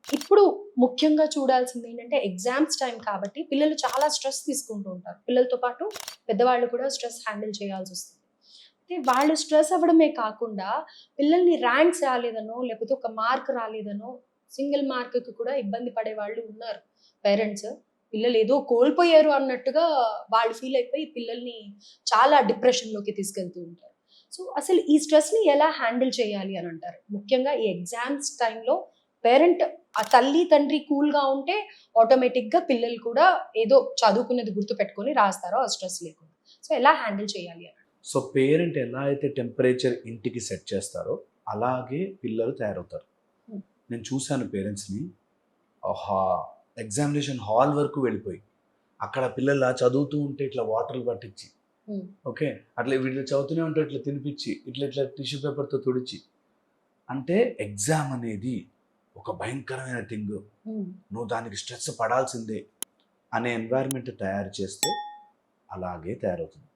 ఇప్పుడు ముఖ్యంగా చూడాల్సింది ఏంటంటే ఎగ్జామ్స్ టైం కాబట్టి పిల్లలు చాలా స్ట్రెస్ తీసుకుంటూ ఉంటారు. పిల్లలతో పాటు పెద్దవాళ్ళు కూడా స్ట్రెస్ హ్యాండిల్ చేయాల్సొస్తుంది. అయితే వాళ్ళు స్ట్రెస్ అవ్వడమే కాకుండా పిల్లల్ని ర్యాంక్స్ రాలేదనో, లేకపోతే ఒక మార్క్ రాలేదనో, సింగిల్ మార్క్‌కి కూడా ఇబ్బంది పడేవాళ్ళు ఉన్నారు పేరెంట్స్. పిల్లలు ఏదో కోల్పోయారు అన్నట్టుగా వాళ్ళు ఫీల్ అయిపోయి పిల్లల్ని చాలా డిప్రెషన్‌లోకి తీసుకెళ్తూ ఉంటారు. సో, అసలు ఈ స్ట్రెస్‌ని ఎలా హ్యాండిల్ చేయాలి అనంటారు? ముఖ్యంగా ఈ ఎగ్జామ్స్ టైంలో పేరెంట్ ఆ తల్లి, తండ్రి కూల్‌గా ఉంటే ఆటోమేటిక్‌గా పిల్లలు కూడా ఏదో చదువుకున్నది గుర్తుపెట్టుకొని రాస్తారు ఆ స్ట్రెస్ లేకుండా. సో, ఎలా హ్యాండిల్ చేయాలి అని? సో పేరెంట్ ఎలా అయితే టెంపరేచర్ ఇంటికి సెట్ చేస్తారో అలాగే పిల్లలు తయారవుతారు. హ్మ్. నేను చూశాను పేరెంట్స్‌ని హా ఎగ్జామినేషన్ హాల్ వరకు వెళ్ళిపోయి, అక్కడ పిల్లలు చదువుతూ ఉంటే ఇట్లా వాటర్‌లు పట్టించి, హ్మ్. ఓకే. అట్లా వీళ్ళు చదువుతూనే ఉంటే ఇట్లా తినిపిచ్చి, ఇట్లా టిష్యూ పేపర్‌తో తుడిచి. అంటే ఎగ్జామ్ అనేది ఒక భయంకరమైన థింగు. హ్మ్. నువ్వు దానికి స్ట్రెస్ పడాల్సిందే అనే ఎన్వైర్న్‌మెంట్ తయారు చేస్తే అలాగే తయారవుతుంది.